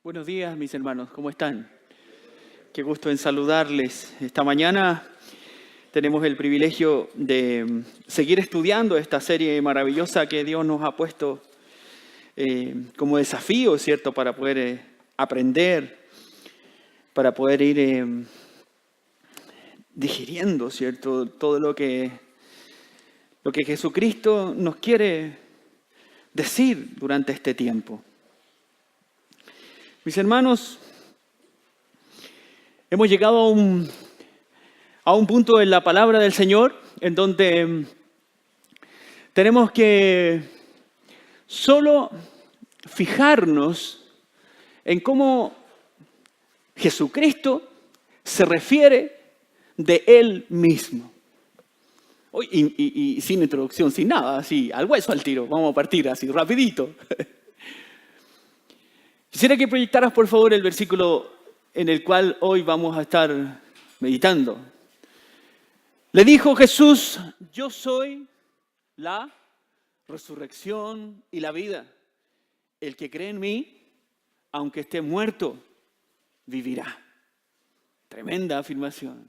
Buenos días, mis hermanos, ¿cómo están? Qué gusto en saludarles. Esta mañana tenemos el privilegio de seguir estudiando esta serie maravillosa que Dios nos ha puesto como desafío, ¿cierto? Para poder aprender, para poder ir digiriendo, ¿cierto? Todo lo que Jesucristo nos quiere decir durante este tiempo. Mis hermanos, hemos llegado a un punto en la palabra del Señor en donde tenemos que solo fijarnos en cómo Jesucristo se refiere de Él mismo. Y sin introducción, sin nada, así, al hueso al tiro. Vamos a partir así, rapidito. Quisiera que proyectaras, por favor, el versículo en el cual hoy vamos a estar meditando. Le dijo Jesús: yo soy la resurrección y la vida. El que cree en mí, aunque esté muerto, vivirá. Tremenda afirmación.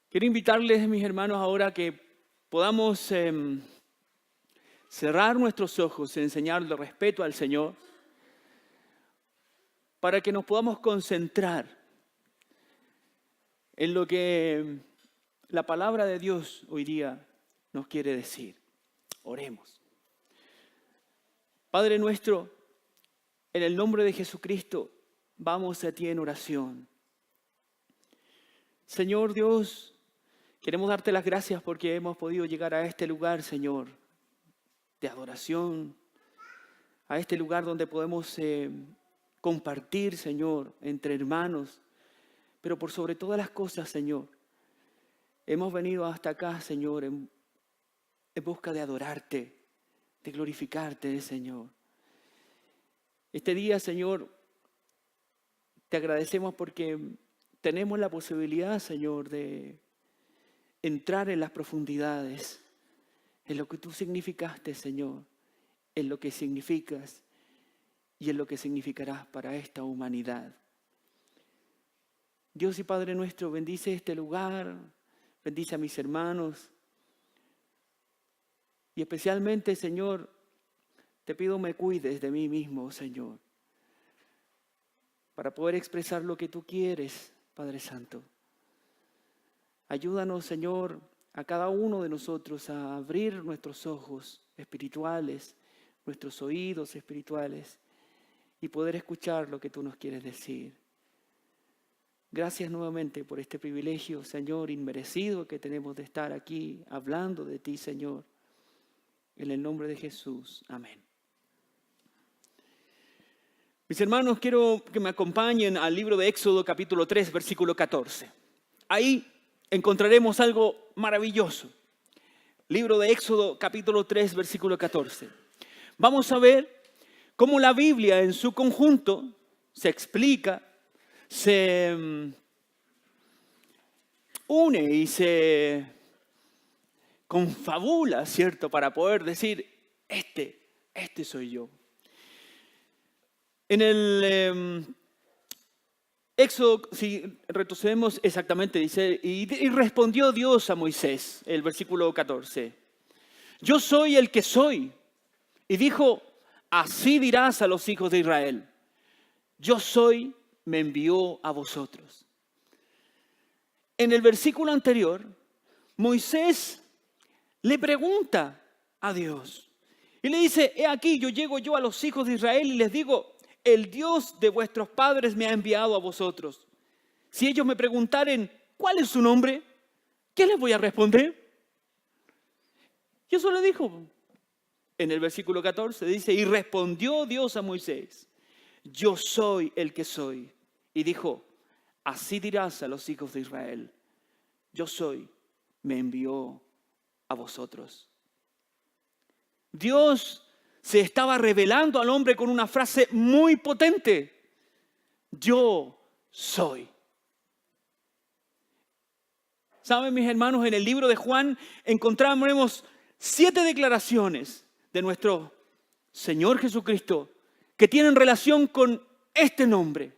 Quiero invitarles, mis hermanos, ahora a que podamos cerrar nuestros ojos, enseñarle respeto al Señor, para que nos podamos concentrar en lo que la palabra de Dios hoy día nos quiere decir. Oremos. Padre nuestro, en el nombre de Jesucristo, vamos a ti en oración. Señor Dios, queremos darte las gracias porque hemos podido llegar a este lugar, Señor, de adoración, a este lugar donde podemos compartir, Señor, entre hermanos, pero por sobre todas las cosas, Señor, hemos venido hasta acá, Señor, en busca de adorarte, de glorificarte, Señor. Este día, Señor, te agradecemos porque tenemos la posibilidad, Señor, de entrar en las profundidades, en lo que tú significaste, Señor, en lo que significas y en lo que significarás para esta humanidad. Dios y Padre nuestro, bendice este lugar, bendice a mis hermanos. Y especialmente, Señor, te pido me cuides de mí mismo, Señor, para poder expresar lo que tú quieres, Padre Santo. Ayúdanos, Señor, a cada uno de nosotros a abrir nuestros ojos espirituales, nuestros oídos espirituales y poder escuchar lo que tú nos quieres decir. Gracias nuevamente por este privilegio, Señor, inmerecido que tenemos de estar aquí hablando de ti, Señor. En el nombre de Jesús. Amén. Mis hermanos, quiero que me acompañen al libro de Éxodo capítulo 3, versículo 14. Ahí encontraremos algo maravilloso. Libro de Éxodo capítulo 3, versículo 14. Vamos a ver cómo la Biblia en su conjunto se explica, se une y se confabula, ¿cierto? Para poder decir, este soy yo. En el Éxodo, si retrocedemos exactamente, dice, y respondió Dios a Moisés, el versículo 14. Yo soy el que soy. Y dijo, así dirás a los hijos de Israel, yo soy, me envió a vosotros. En el versículo anterior, Moisés le pregunta a Dios y le dice, he aquí, llego yo a los hijos de Israel y les digo, el Dios de vuestros padres me ha enviado a vosotros. Si ellos me preguntaren, ¿cuál es su nombre? ¿Qué les voy a responder? Y eso le dijo. En el versículo 14 dice, y respondió Dios a Moisés, yo soy el que soy. Y dijo, así dirás a los hijos de Israel, yo soy, me envió a vosotros. Dios se estaba revelando al hombre con una frase muy potente. Yo soy. ¿Saben, mis hermanos? En el libro de Juan encontramos 7 declaraciones de nuestro Señor Jesucristo que tienen relación con este nombre.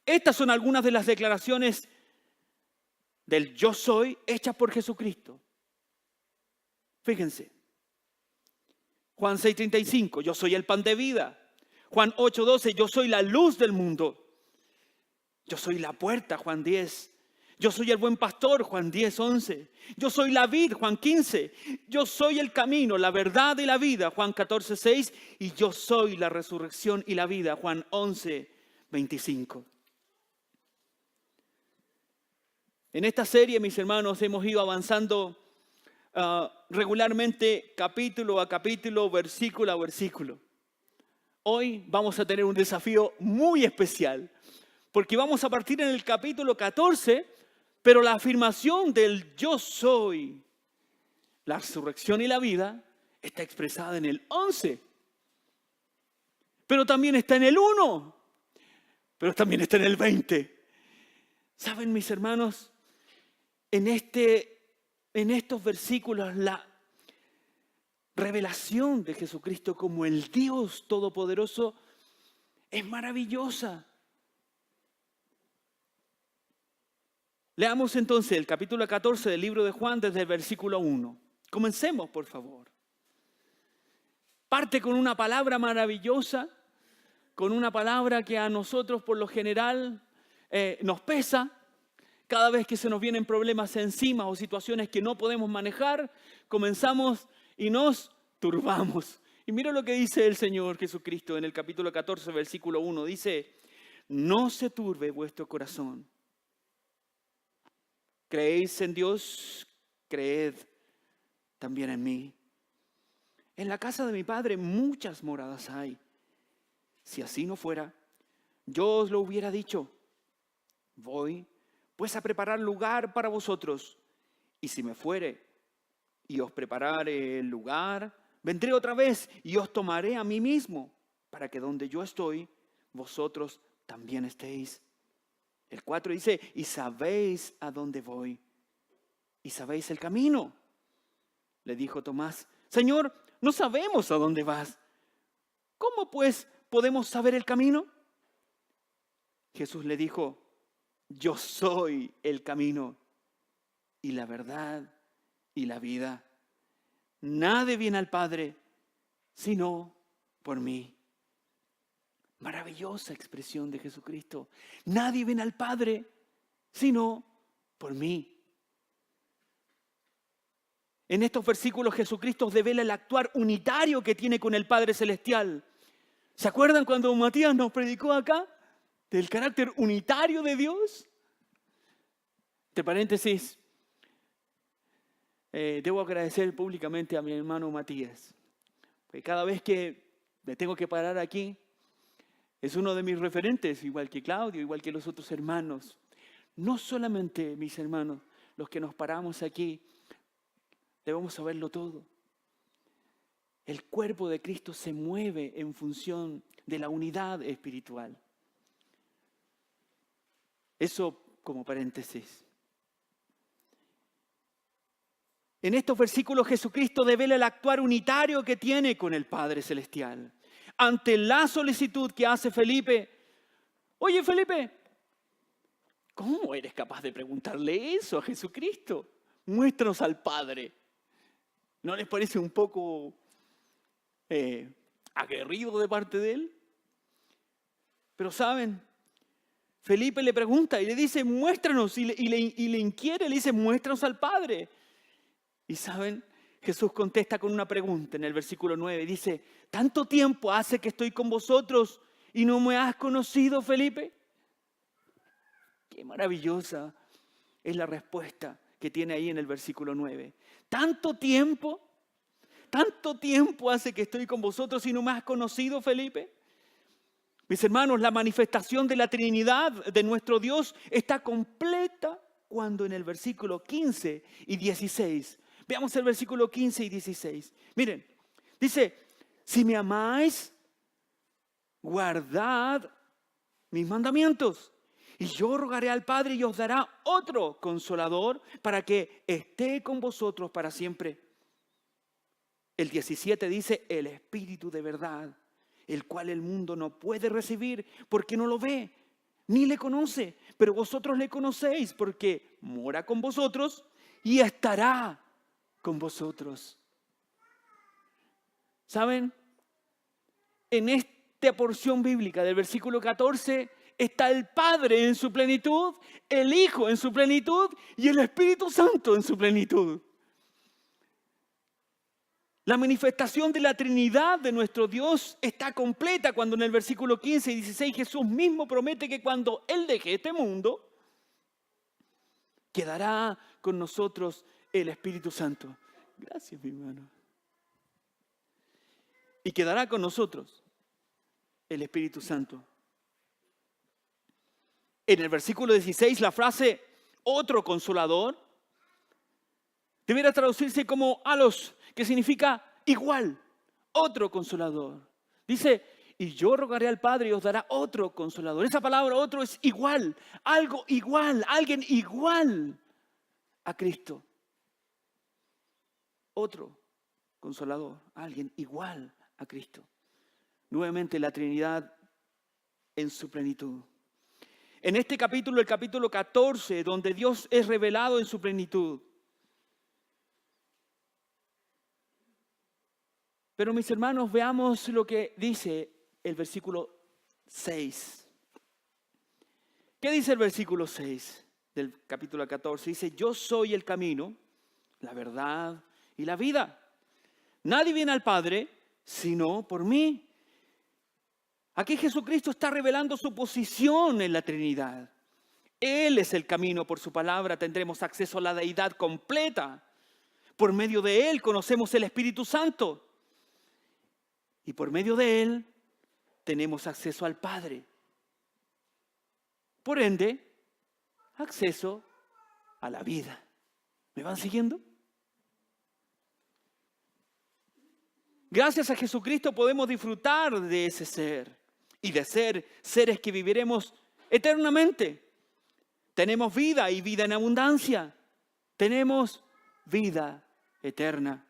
Estas son algunas de las declaraciones del yo soy hechas por Jesucristo. Fíjense. Juan 6:35, yo soy el pan de vida. Juan 8:12, yo soy la luz del mundo. Yo soy la puerta, Juan 10. Yo soy el buen pastor, Juan 10:11. Yo soy la vid, Juan 15. Yo soy el camino, la verdad y la vida, Juan 14:6. Y yo soy la resurrección y la vida, Juan 11:25. En esta serie, mis hermanos, hemos ido avanzando regularmente capítulo a capítulo, versículo a versículo. Hoy vamos a tener un desafío muy especial, porque vamos a partir en el capítulo 14, pero la afirmación del yo soy, la resurrección y la vida, está expresada en el 11. Pero también está en el 1, pero también está en el 20. ¿Saben, mis hermanos? En estos versículos, la revelación de Jesucristo como el Dios Todopoderoso es maravillosa. Leamos entonces el capítulo 14 del libro de Juan desde el versículo 1. Comencemos, por favor. Parte con una palabra maravillosa, con una palabra que a nosotros por lo general nos pesa. Cada vez que se nos vienen problemas encima o situaciones que no podemos manejar, comenzamos y nos turbamos. Y mira lo que dice el Señor Jesucristo en el capítulo 14, versículo 1. Dice, no se turbe vuestro corazón. ¿Creéis en Dios? Creed también en mí. En la casa de mi Padre muchas moradas hay. Si así no fuera, yo os lo hubiera dicho. Voy pues a preparar lugar para vosotros. Y si me fuere y os preparare el lugar, vendré otra vez y os tomaré a mí mismo, para que donde yo estoy, vosotros también estéis. El 4 dice, y sabéis a dónde voy, y sabéis el camino. Le dijo Tomás, Señor, no sabemos a dónde vas. ¿Cómo pues podemos saber el camino? Jesús le dijo, yo soy el camino y la verdad y la vida. Nadie viene al Padre sino por mí. Maravillosa expresión de Jesucristo. Nadie viene al Padre sino por mí. En estos versículos Jesucristo devela el actuar unitario que tiene con el Padre Celestial. ¿Se acuerdan cuando Matías nos predicó acá del carácter unitario de Dios? Entre paréntesis, debo agradecer públicamente a mi hermano Matías, porque cada vez que me tengo que parar aquí, es uno de mis referentes, igual que Claudio, igual que los otros hermanos. No solamente, mis hermanos, los que nos paramos aquí, debemos saberlo todo. El cuerpo de Cristo se mueve en función de la unidad espiritual. Eso como paréntesis. En estos versículos Jesucristo devela el actuar unitario que tiene con el Padre Celestial. Ante la solicitud que hace Felipe, oye Felipe, ¿cómo eres capaz de preguntarle eso a Jesucristo? Muéstranos al Padre. ¿No les parece un poco aguerrido de parte de él? Pero saben, Felipe le pregunta y le dice, muéstranos, y le inquiere, le dice, muéstranos al Padre. Y saben, Jesús contesta con una pregunta en el versículo 9. Dice, ¿tanto tiempo hace que estoy con vosotros y no me has conocido, Felipe? Qué maravillosa es la respuesta que tiene ahí en el versículo 9. ¿Tanto tiempo hace que estoy con vosotros y no me has conocido, Felipe? Mis hermanos, la manifestación de la Trinidad de nuestro Dios está completa cuando en el versículo 15 y 16, veamos el versículo 15 y 16. Miren, dice, si me amáis, guardad mis mandamientos. Y yo rogaré al Padre y os dará otro consolador para que esté con vosotros para siempre. El 17 dice, el Espíritu de verdad, el cual el mundo no puede recibir porque no lo ve, ni le conoce. Pero vosotros le conocéis porque mora con vosotros y estará con vosotros. ¿Saben? En esta porción bíblica del versículo 14 está el Padre en su plenitud, el Hijo en su plenitud y el Espíritu Santo en su plenitud. La manifestación de la Trinidad de nuestro Dios está completa cuando en el versículo 15 y 16 Jesús mismo promete que cuando Él deje este mundo, quedará con nosotros el Espíritu Santo. Gracias, mi hermano. Y quedará con nosotros el Espíritu Santo. En el versículo 16 la frase otro consolador debería traducirse como alos, que significa igual, otro consolador. Dice, y yo rogaré al Padre y os dará otro consolador. Esa palabra otro es igual, algo igual, alguien igual a Cristo. Otro consolador, alguien igual a Cristo. Nuevamente la Trinidad en su plenitud. En este capítulo, el capítulo 14, donde Dios es revelado en su plenitud. Pero mis hermanos, veamos lo que dice el versículo 6. ¿Qué dice el versículo 6 del capítulo 14? Dice, yo soy el camino, la verdad y la vida. Nadie viene al Padre sino por mí. Aquí Jesucristo está revelando su posición en la Trinidad. Él es el camino, por su palabra tendremos acceso a la deidad completa. Por medio de Él conocemos el Espíritu Santo. Y por medio de Él tenemos acceso al Padre. Por ende, acceso a la vida. ¿Me van siguiendo? Gracias a Jesucristo podemos disfrutar de ese ser y de ser seres que viviremos eternamente. Tenemos vida y vida en abundancia. Tenemos vida eterna.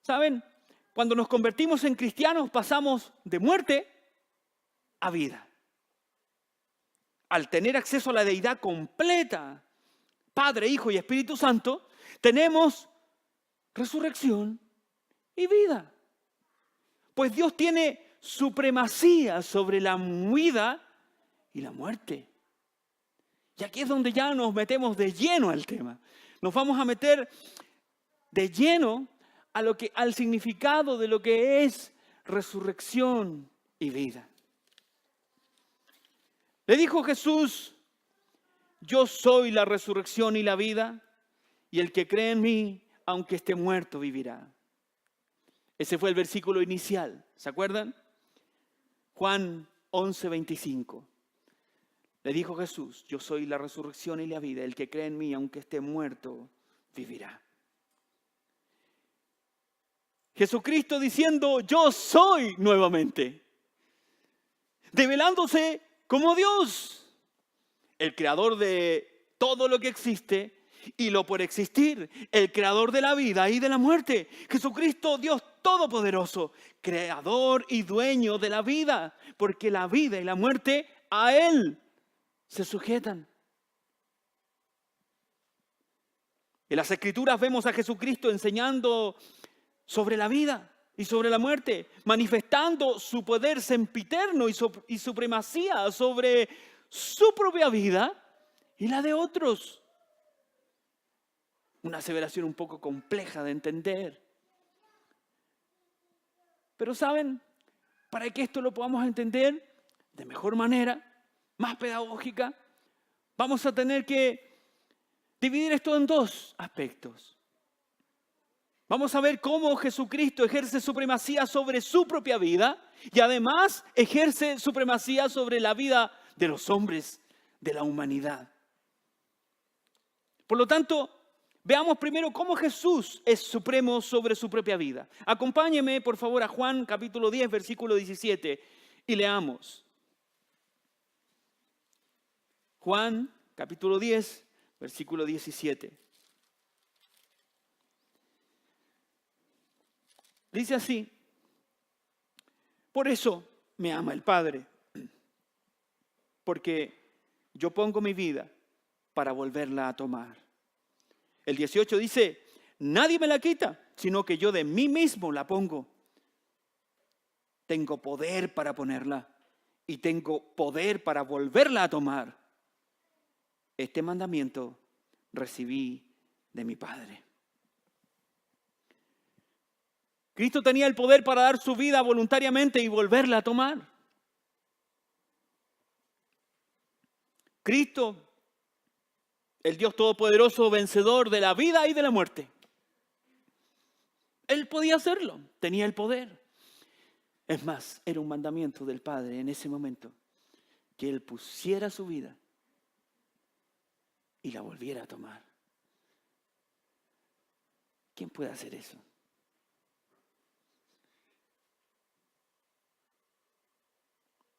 ¿Saben? Cuando nos convertimos en cristianos pasamos de muerte a vida. Al tener acceso a la deidad completa, Padre, Hijo y Espíritu Santo, tenemos resurrección y vida. Pues Dios tiene supremacía sobre la vida y la muerte. Y aquí es donde ya nos metemos de lleno al tema. Nos vamos a meter de lleno al significado de lo que es resurrección y vida. Le dijo Jesús, yo soy la resurrección y la vida, y el que cree en mí, aunque esté muerto, vivirá. Ese fue el versículo inicial, ¿se acuerdan? Juan 11:25. Le dijo Jesús, yo soy la resurrección y la vida, el que cree en mí, aunque esté muerto, vivirá. Jesucristo diciendo, yo soy nuevamente, develándose como Dios, el creador de todo lo que existe y lo por existir, el creador de la vida y de la muerte. Jesucristo, Dios todopoderoso, creador y dueño de la vida, porque la vida y la muerte a Él se sujetan. En las Escrituras vemos a Jesucristo enseñando sobre la vida y sobre la muerte, manifestando su poder sempiterno y supremacía sobre su propia vida y la de otros. Una aseveración un poco compleja de entender. Pero ¿saben? Para que esto lo podamos entender de mejor manera, más pedagógica, vamos a tener que dividir esto en dos aspectos. Vamos a ver cómo Jesucristo ejerce supremacía sobre su propia vida y además ejerce supremacía sobre la vida de los hombres, de la humanidad. Por lo tanto, veamos primero cómo Jesús es supremo sobre su propia vida. Acompáñeme, por favor, a Juan capítulo 10, versículo 17 y leamos. Juan capítulo 10, versículo 17. Dice así: por eso me ama el Padre, porque yo pongo mi vida para volverla a tomar. El 18 dice: nadie me la quita, sino que yo de mí mismo la pongo. Tengo poder para ponerla y tengo poder para volverla a tomar. Este mandamiento recibí de mi Padre. Cristo tenía el poder para dar su vida voluntariamente y volverla a tomar. Cristo, el Dios Todopoderoso, vencedor de la vida y de la muerte. Él podía hacerlo, tenía el poder. Es más, era un mandamiento del Padre en ese momento, que Él pusiera su vida y la volviera a tomar. ¿Quién puede hacer eso?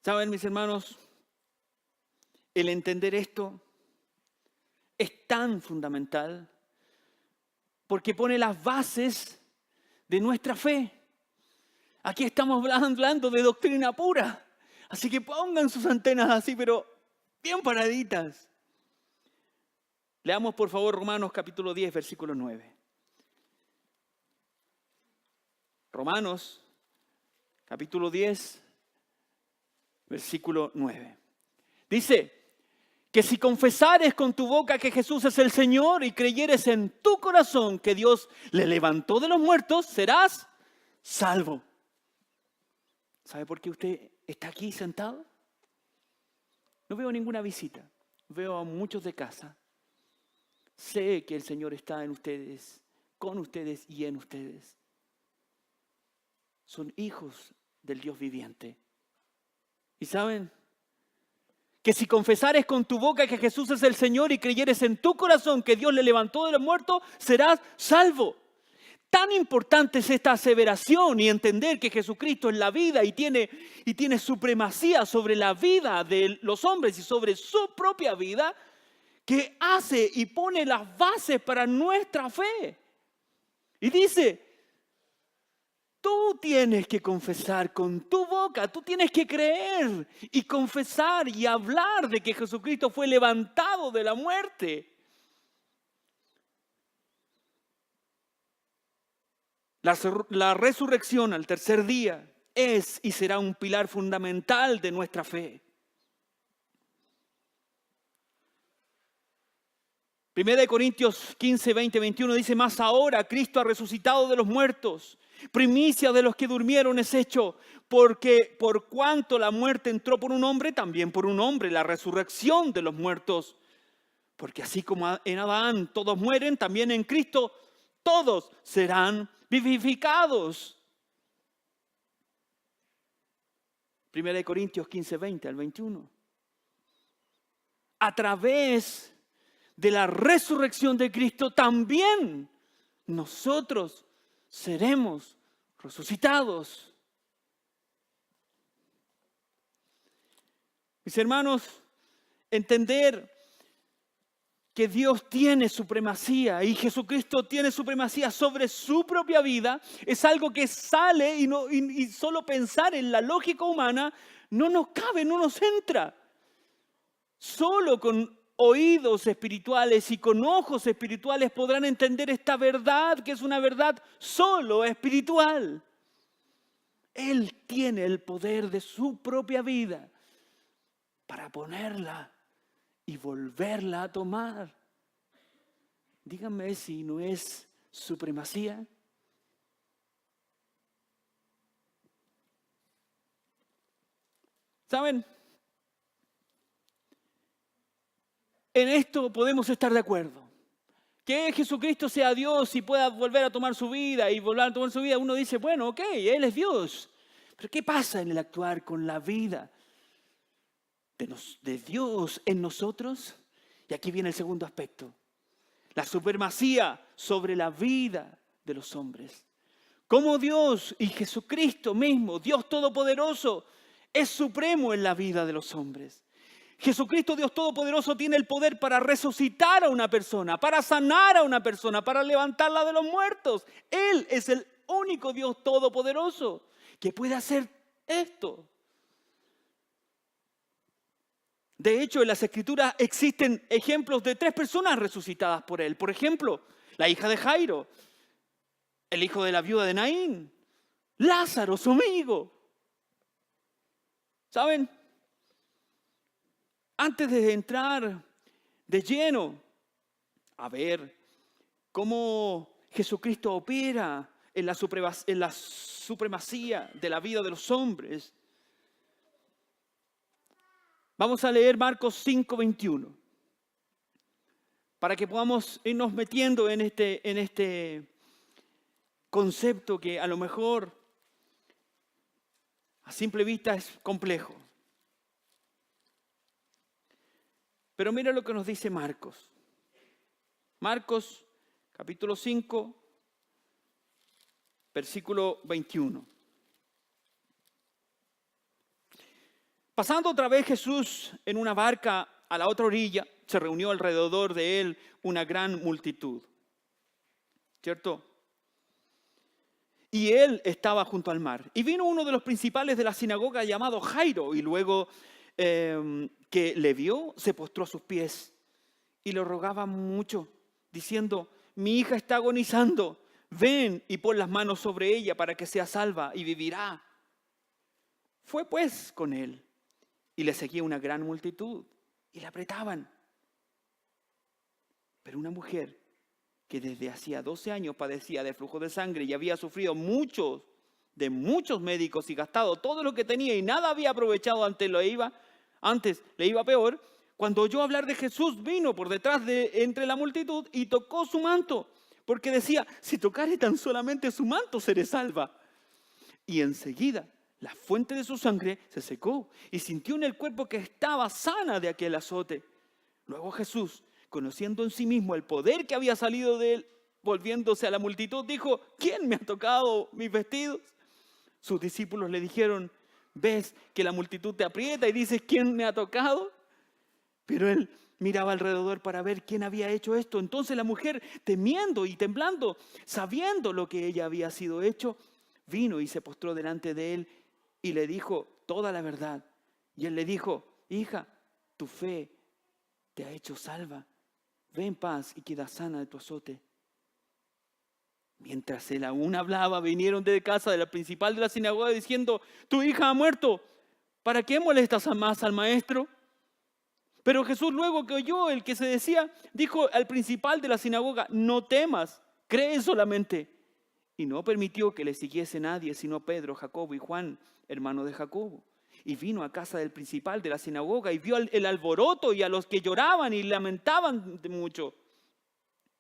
¿Saben, mis hermanos? El entender esto es tan fundamental porque pone las bases de nuestra fe. Aquí estamos hablando de doctrina pura, así que pongan sus antenas así, pero bien paraditas. Leamos por favor Romanos capítulo 10, versículo 9. Romanos capítulo 10, versículo 9. Dice que si confesares con tu boca que Jesús es el Señor y creyeres en tu corazón que Dios le levantó de los muertos, serás salvo. ¿Sabe por qué usted está aquí sentado? No veo ninguna visita. Veo a muchos de casa. Sé que el Señor está en ustedes, con ustedes y en ustedes. Son hijos del Dios viviente. ¿Y saben? Que si confesares con tu boca que Jesús es el Señor y creyeres en tu corazón que Dios le levantó de los muertos, serás salvo. Tan importante es esta aseveración y entender que Jesucristo es la vida y tiene supremacía sobre la vida de los hombres y sobre su propia vida, que hace y pone las bases para nuestra fe. Y dice: tú tienes que confesar con tu boca, tú tienes que creer y confesar y hablar de que Jesucristo fue levantado de la muerte. La resurrección al tercer día es y será un pilar fundamental de nuestra fe. Primera de Corintios 15, 20, 21 dice: mas ahora Cristo ha resucitado de los muertos, primicia de los que durmieron es hecho, porque por cuanto la muerte entró por un hombre, también por un hombre la resurrección de los muertos. Porque así como en Adán todos mueren, también en Cristo todos serán vivificados. Primera de Corintios 15, 20 al 21. A través de la resurrección de Cristo también nosotros seremos resucitados. Mis hermanos, entender que Dios tiene supremacía y Jesucristo tiene supremacía sobre su propia vida es algo que sale y solo pensar en la lógica humana no nos cabe, no nos entra. Solo con oídos espirituales y con ojos espirituales podrán entender esta verdad, que es una verdad solo espiritual. Él tiene el poder de su propia vida para ponerla y volverla a tomar. Díganme si no es supremacía. ¿Saben? En esto podemos estar de acuerdo. Que Jesucristo sea Dios y pueda volver a tomar su vida y volver a tomar su vida, uno dice, bueno, ok, Él es Dios. Pero ¿qué pasa en el actuar con la vida de Dios en nosotros? Y aquí viene el segundo aspecto. La supremacía sobre la vida de los hombres. Como Dios y Jesucristo mismo, Dios Todopoderoso, es supremo en la vida de los hombres. Jesucristo, Dios Todopoderoso, tiene el poder para resucitar a una persona, para sanar a una persona, para levantarla de los muertos. Él es el único Dios todopoderoso que puede hacer esto. De hecho, en las Escrituras existen ejemplos de 3 personas resucitadas por Él. Por ejemplo, la hija de Jairo, el hijo de la viuda de Naín, Lázaro, su amigo. ¿Saben? Antes de entrar de lleno a ver cómo Jesucristo opera en la supremacía de la vida de los hombres, vamos a leer Marcos 5:21 para que podamos irnos metiendo en este concepto que a lo mejor a simple vista es complejo. Pero mira lo que nos dice Marcos. Marcos capítulo 5, versículo 21. Pasando otra vez Jesús en una barca a la otra orilla, se reunió alrededor de él una gran multitud. ¿Cierto? Y él estaba junto al mar. Y vino uno de los principales de la sinagoga llamado Jairo, y luego que le vio, se postró a sus pies y le rogaba mucho, diciendo: mi hija está agonizando, ven y pon las manos sobre ella para que sea salva y vivirá. Fue pues con él, y le seguía una gran multitud, y le apretaban. Pero una mujer que desde hacía 12 años padecía de flujo de sangre y había sufrido de muchos médicos y gastado todo lo que tenía y nada había aprovechado, antes le iba peor, cuando oyó hablar de Jesús, vino por detrás entre la multitud y tocó su manto, porque decía: si tocare tan solamente su manto, seré salva. Y enseguida la fuente de su sangre se secó y sintió en el cuerpo que estaba sana de aquel azote. Luego Jesús, conociendo en sí mismo el poder que había salido de él, volviéndose a la multitud, dijo: ¿quién me ha tocado mis vestidos? Sus discípulos le dijeron: ¿ves que la multitud te aprieta y dices: ¿quién me ha tocado? Pero él miraba alrededor para ver quién había hecho esto. Entonces la mujer, temiendo y temblando, sabiendo lo que ella había sido hecho, vino y se postró delante de él y le dijo toda la verdad. Y él le dijo: hija, tu fe te ha hecho salva. Ve en paz y queda sana de tu azote. Mientras él aún hablaba, vinieron de casa de la principal de la sinagoga diciendo: tu hija ha muerto, ¿para qué molestas más al maestro? Pero Jesús, luego que oyó el que se decía, dijo al principal de la sinagoga: no temas, cree solamente. Y no permitió que le siguiese nadie, sino Pedro, Jacobo y Juan, hermano de Jacobo. Y vino a casa del principal de la sinagoga y vio el alboroto y a los que lloraban y lamentaban mucho.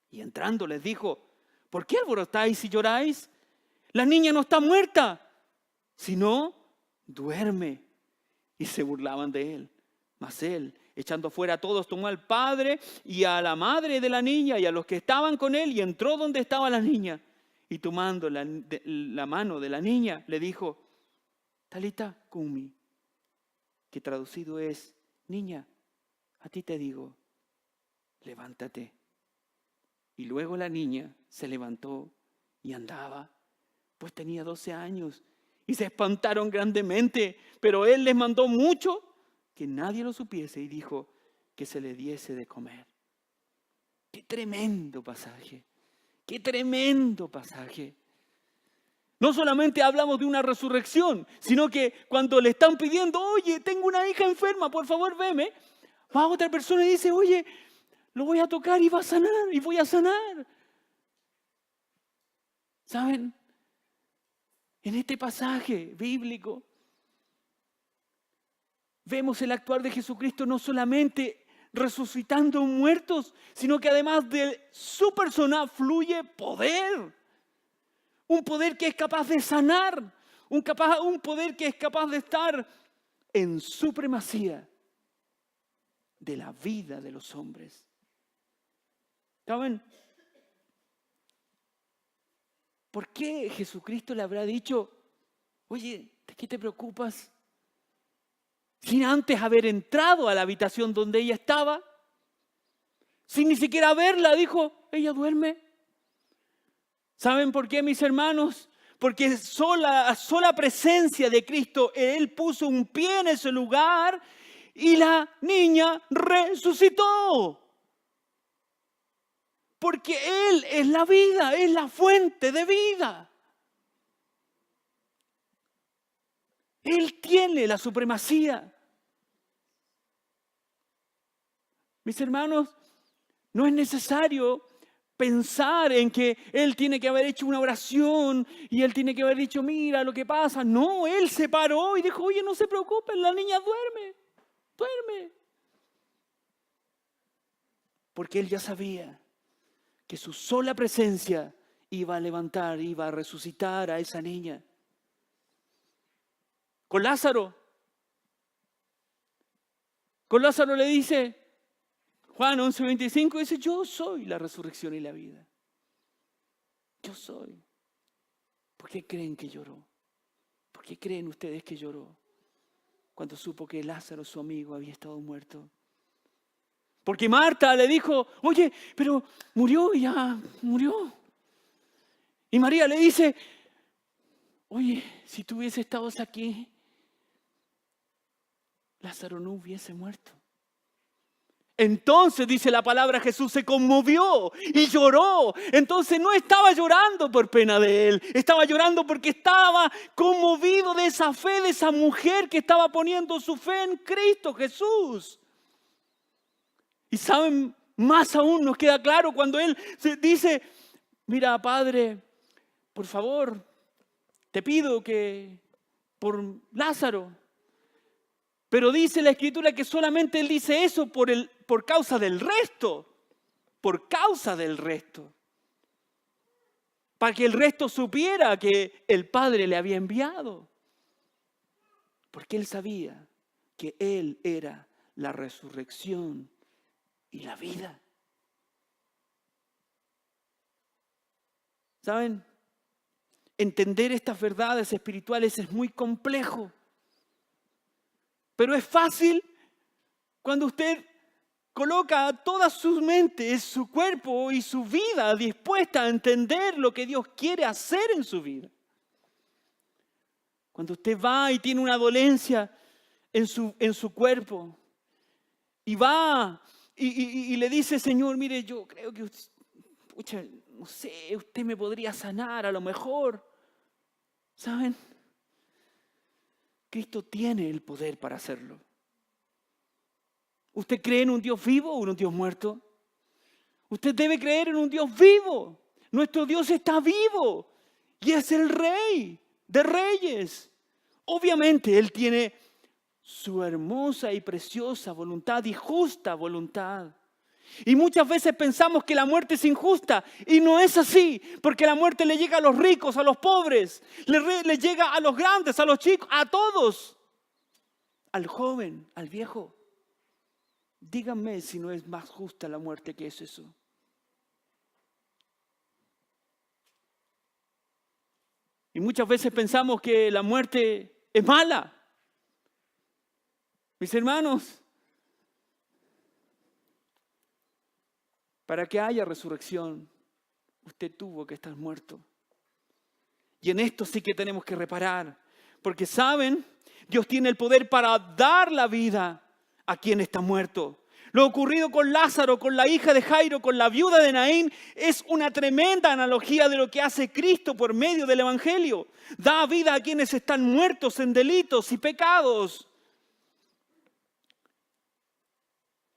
Y entrando les dijo: ¿por qué alborotáis y lloráis? La niña no está muerta, sino duerme. Y se burlaban de él. Mas él, echando fuera a todos, tomó al padre y a la madre de la niña y a los que estaban con él, y entró donde estaba la niña. Y tomando la mano de la niña, le dijo: Talita cumi, que traducido es: niña, a ti te digo, levántate. Y luego la niña se levantó y andaba, pues tenía 12 años. Y se espantaron grandemente, pero él les mandó mucho que nadie lo supiese y dijo que se le diese de comer. ¡Qué tremendo pasaje! ¡Qué tremendo pasaje! No solamente hablamos de una resurrección, sino que cuando le están pidiendo: oye, tengo una hija enferma, por favor veme, va otra persona y dice: oye, lo voy a tocar y va a sanar, y voy a sanar. ¿Saben? En este pasaje bíblico vemos el actuar de Jesucristo no solamente resucitando muertos, sino que además de su persona fluye poder. Un poder que es capaz de sanar, un poder que es capaz de estar en supremacía de la vida de los hombres. ¿Saben? ¿Por qué Jesucristo le habrá dicho: oye, ¿de qué te preocupas? Sin antes haber entrado a la habitación donde ella estaba, sin ni siquiera verla, dijo: ella duerme. ¿Saben por qué, mis hermanos? porque sola presencia de Cristo, Él puso un pie en ese lugar y la niña resucitó. Porque Él es la vida, es la fuente de vida. Él tiene la supremacía. Mis hermanos, no es necesario pensar en que Él tiene que haber hecho una oración y Él tiene que haber dicho, mira lo que pasa. No, Él se paró y dijo, oye, no se preocupen, la niña duerme. Porque Él ya sabía que su sola presencia iba a levantar, iba a resucitar a esa niña. Con Lázaro le dice, Juan 11:25 dice, yo soy la resurrección y la vida. Yo soy. ¿Por qué creen que lloró? ¿Por qué creen ustedes que lloró cuando supo que Lázaro, su amigo, había estado muerto? Porque Marta le dijo, oye, pero murió y ya murió. Y María le dice, oye, si tú hubieses estado aquí, Lázaro no hubiese muerto. Entonces, dice la palabra, Jesús se conmovió y lloró. Entonces no estaba llorando por pena de él, estaba llorando porque estaba conmovido de esa fe de esa mujer que estaba poniendo su fe en Cristo Jesús. Y saben, más aún nos queda claro cuando él dice, mira, Padre, por favor, te pido que por Lázaro. Pero dice la Escritura que solamente él dice eso por causa del resto. Por causa del resto. Para que el resto supiera que el Padre le había enviado. Porque él sabía que él era la resurrección y la vida. ¿Saben? Entender estas verdades espirituales es muy complejo. Pero es fácil cuando usted coloca toda su mente, su cuerpo y su vida dispuesta a entender lo que Dios quiere hacer en su vida. Cuando usted va y tiene una dolencia en su cuerpo y va y le dice, Señor, mire, yo creo que, no sé, usted me podría sanar a lo mejor. ¿Saben? Cristo tiene el poder para hacerlo. ¿Usted cree en un Dios vivo o en un Dios muerto? Usted debe creer en un Dios vivo. Nuestro Dios está vivo y es el Rey de Reyes. Obviamente Él tiene su hermosa y preciosa voluntad y justa voluntad. Y muchas veces pensamos que la muerte es injusta y no es así, porque la muerte le llega a los ricos, a los pobres, le llega a los grandes, a los chicos, a todos, al joven, al viejo. Díganme si no es más justa la muerte que es eso. Y muchas veces pensamos que la muerte es mala. Mis hermanos, para que haya resurrección, usted tuvo que estar muerto. Y en esto sí que tenemos que reparar. Porque saben, Dios tiene el poder para dar la vida a quien está muerto. Lo ocurrido con Lázaro, con la hija de Jairo, con la viuda de Naín, es una tremenda analogía de lo que hace Cristo por medio del Evangelio. Da vida a quienes están muertos en delitos y pecados.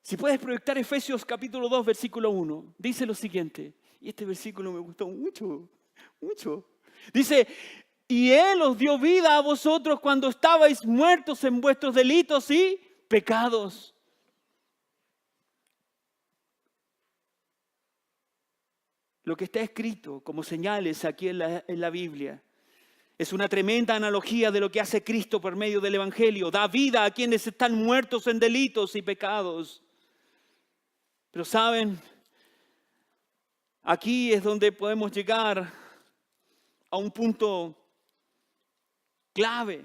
Si puedes proyectar Efesios capítulo 2, versículo 1, dice lo siguiente, y este versículo me gustó mucho. Dice, y Él os dio vida a vosotros cuando estabais muertos en vuestros delitos y pecados. Lo que está escrito como señales aquí en la Biblia es una tremenda analogía de lo que hace Cristo por medio del Evangelio. Da vida a quienes están muertos en delitos y pecados. Pero saben, aquí es donde podemos llegar a un punto clave.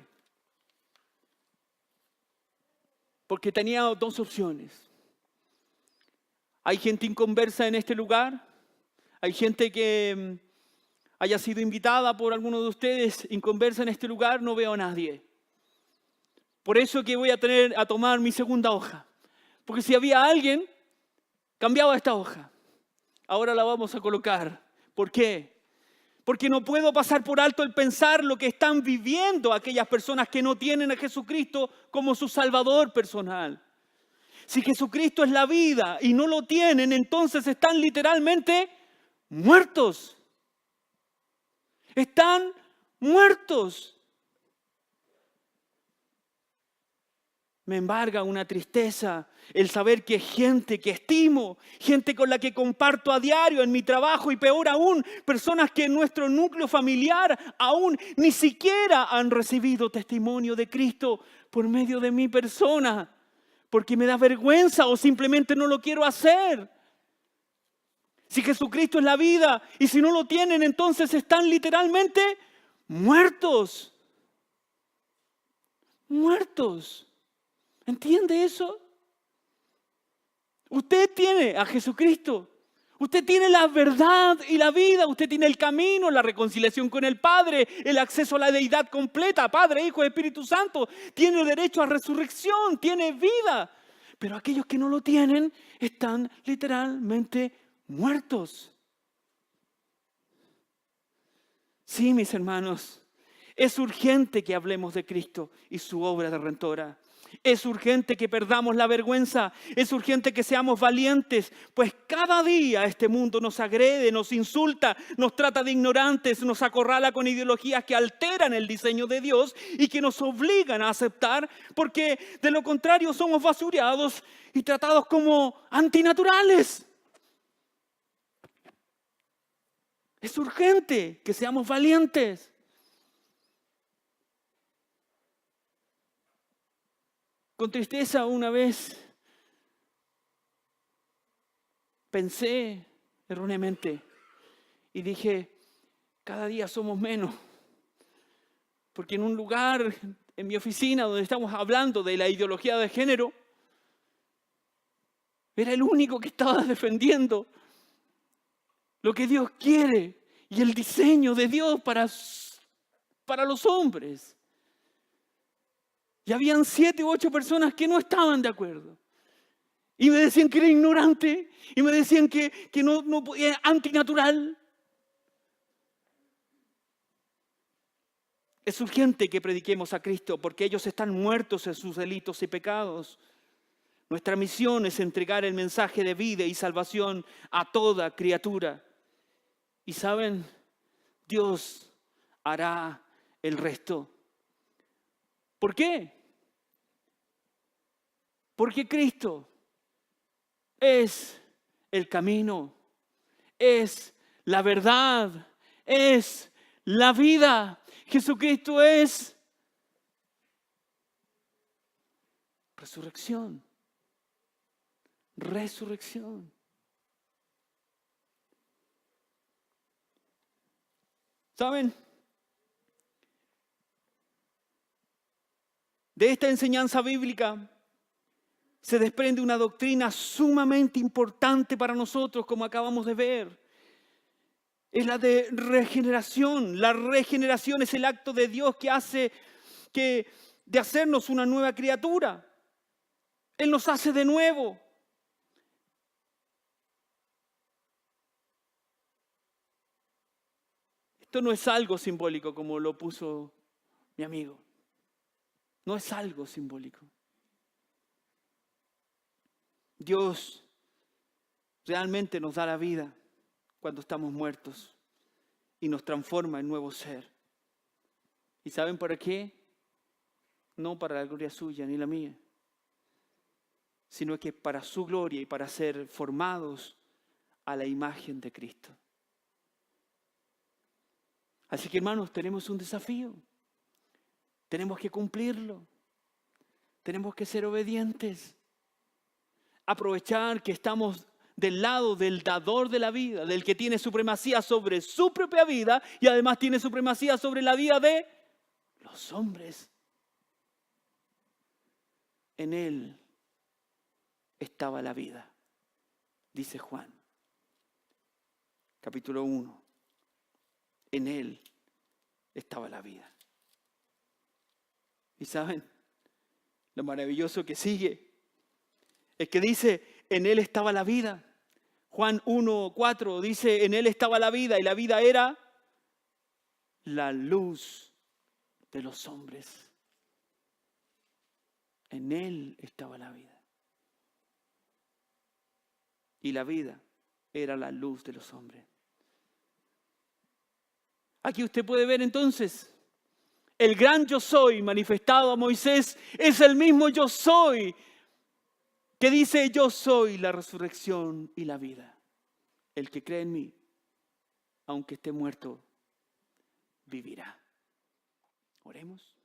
Porque tenía dos opciones. Hay gente inconversa en este lugar. Hay gente que haya sido invitada por alguno de ustedes y conversa en este lugar, no veo a nadie. Por eso que voy a tomar mi segunda hoja. Porque si había alguien, cambiaba esta hoja. Ahora la vamos a colocar. ¿Por qué? Porque no puedo pasar por alto el pensar lo que están viviendo aquellas personas que no tienen a Jesucristo como su Salvador personal. Si Jesucristo es la vida y no lo tienen, entonces están literalmente muertos. Están muertos. Me embarga una tristeza el saber que gente que estimo, gente con la que comparto a diario en mi trabajo y peor aún, personas que en nuestro núcleo familiar aún ni siquiera han recibido testimonio de Cristo por medio de mi persona, porque me da vergüenza o simplemente no lo quiero hacer. Si Jesucristo es la vida y si no lo tienen, entonces están literalmente muertos. Muertos. ¿Entiende eso? Usted tiene a Jesucristo. Usted tiene la verdad y la vida. Usted tiene el camino, la reconciliación con el Padre, el acceso a la deidad completa, Padre, Hijo, Espíritu Santo. Tiene derecho a resurrección, tiene vida. Pero aquellos que no lo tienen están literalmente muertos. Sí, mis hermanos, es urgente que hablemos de Cristo y su obra redentora. Es urgente que perdamos la vergüenza, es urgente que seamos valientes, pues cada día este mundo nos agrede, nos insulta, nos trata de ignorantes, nos acorrala con ideologías que alteran el diseño de Dios y que nos obligan a aceptar, porque de lo contrario somos basureados y tratados como antinaturales. Es urgente que seamos valientes. Con tristeza una vez pensé erróneamente y dije, cada día somos menos. Porque en un lugar, en mi oficina, donde estamos hablando de la ideología de género, era el único que estaba defendiendo lo que Dios quiere y el diseño de Dios para los hombres. Y habían 7 u 8 personas que no estaban de acuerdo. Y me decían que era ignorante. Y me decían que no podía, antinatural. Es urgente que prediquemos a Cristo porque ellos están muertos en sus delitos y pecados. Nuestra misión es entregar el mensaje de vida y salvación a toda criatura. Y saben, Dios hará el resto. ¿Por qué? Porque Cristo es el camino, es la verdad, es la vida. Jesucristo es resurrección. Resurrección. ¿Saben? De esta enseñanza bíblica se desprende una doctrina sumamente importante para nosotros, como acabamos de ver. Es la de regeneración. La regeneración es el acto de Dios que hace de hacernos una nueva criatura. Él nos hace de nuevo. Esto no es algo simbólico como lo puso mi amigo. No es algo simbólico. Dios realmente nos da la vida cuando estamos muertos y nos transforma en nuevo ser. ¿Y saben para qué? No para la gloria suya ni la mía, sino que para su gloria y para ser formados a la imagen de Cristo. Así que, hermanos, tenemos un desafío. Tenemos que cumplirlo. Tenemos que ser obedientes. Aprovechar que estamos del lado del dador de la vida, del que tiene supremacía sobre su propia vida y además tiene supremacía sobre la vida de los hombres. En él estaba la vida, dice Juan, capítulo 1. En Él estaba la vida. ¿Y saben? Lo maravilloso que sigue es que dice, en Él estaba la vida. Juan 1:4 dice, en Él estaba la vida y la vida era la luz de los hombres. En Él estaba la vida. Y la vida era la luz de los hombres. Aquí usted puede ver entonces, el gran yo soy manifestado a Moisés es el mismo yo soy que dice yo soy la resurrección y la vida. El que cree en mí, aunque esté muerto, vivirá. Oremos.